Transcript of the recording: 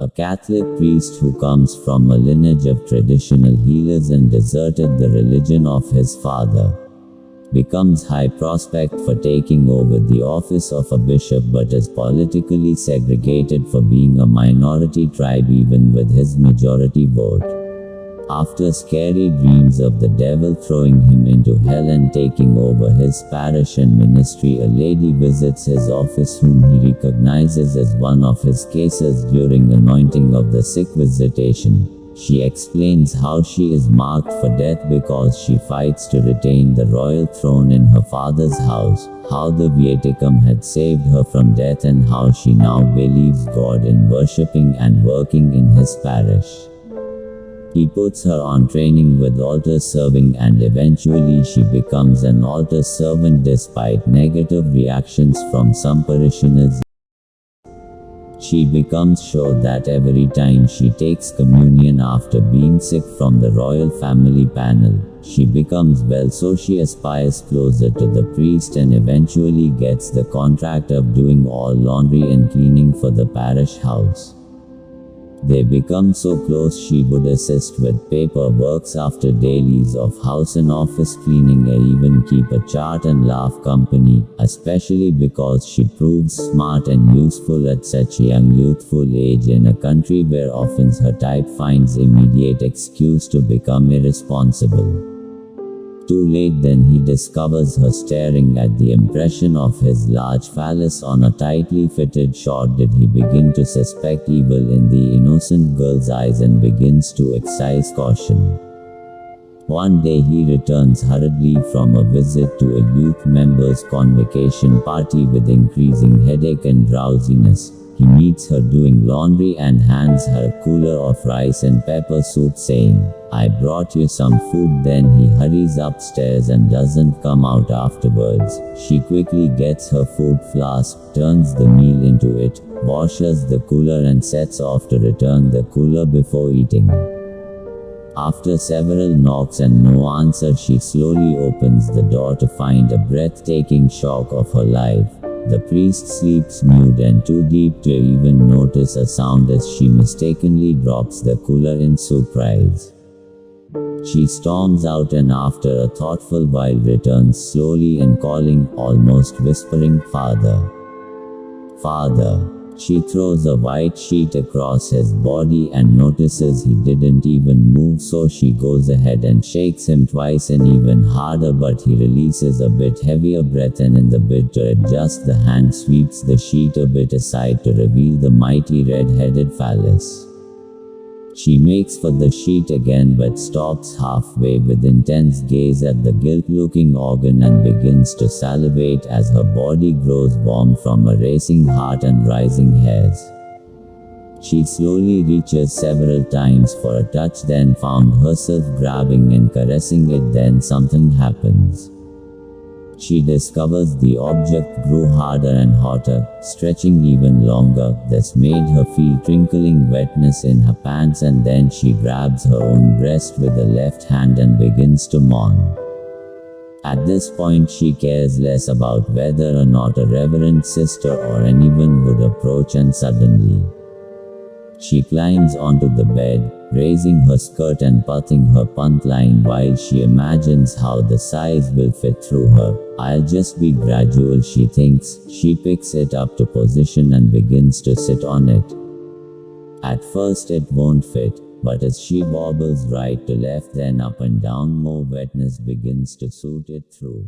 A Catholic priest who comes from a lineage of traditional healers and deserted the religion of his father, becomes high prospect for taking over the office of a bishop, but is politically segregated for being a minority tribe even with his majority vote. After scary dreams of the devil throwing him into hell and taking over his parish and ministry, a lady visits his office whom he recognizes as one of his cases during anointing of the sick visitation. She explains how she is marked for death because she fights to retain the royal throne in her father's house, how the viaticum had saved her from death, and how she now believes God in worshipping and working in his parish. He puts her on training with altar serving, and eventually she becomes an altar servant despite negative reactions from some parishioners. She becomes sure that every time she takes communion after being sick from the royal family panel, she becomes well, so she aspires closer to the priest and eventually gets the contract of doing all laundry and cleaning for the parish house. They become so close she would assist with paperworks after dailies of house and office cleaning, and even keep a chart and laugh company, especially because she proves smart and useful at such a young youthful age in a country where often her type finds immediate excuse to become irresponsible. Too late then he discovers her staring at the impression of his large phallus on a tightly fitted short. Did he begin to suspect evil in the innocent girl's eyes and begins to exercise caution. One day he returns hurriedly from a visit to a youth member's convocation party with increasing headache and drowsiness. He meets her doing laundry and hands her a cooler of rice and pepper soup, saying, "I brought you some food." Then he hurries upstairs and doesn't come out afterwards. She quickly gets her food flask, turns the meal into it, washes the cooler and sets off to return the cooler before eating. After several knocks and no answer, she slowly opens the door to find a breathtaking shock of her life. The priest sleeps nude and too deep to even notice a sound as she mistakenly drops the cooler in surprise. She storms out and after a thoughtful while returns slowly and calling, almost whispering, "Father! Father!" She throws a white sheet across his body and notices he didn't even move, so she goes ahead and shakes him twice and even harder, but he releases a bit heavier breath, and in the bid to adjust, the hand sweeps the sheet a bit aside to reveal the mighty red-headed phallus. She makes for the sheet again but stops halfway with intense gaze at the guilt-looking organ and begins to salivate as her body grows warm from a racing heart and rising hairs. She slowly reaches several times for a touch, then found herself grabbing and caressing it. Then something happens. She discovers the object grew harder and hotter, stretching even longer. This made her feel trickling wetness in her pants, and then she grabs her own breast with the left hand and begins to mourn. At this point she cares less about whether or not a reverend sister or anyone would approach, and suddenly she climbs onto the bed, raising her skirt and putting her punt line while she imagines how the size will fit through her. "I'll just be gradual," she thinks. She picks it up to position and begins to sit on it. At first it won't fit, but as she wobbles right to left then up and down, more wetness begins to suit it through.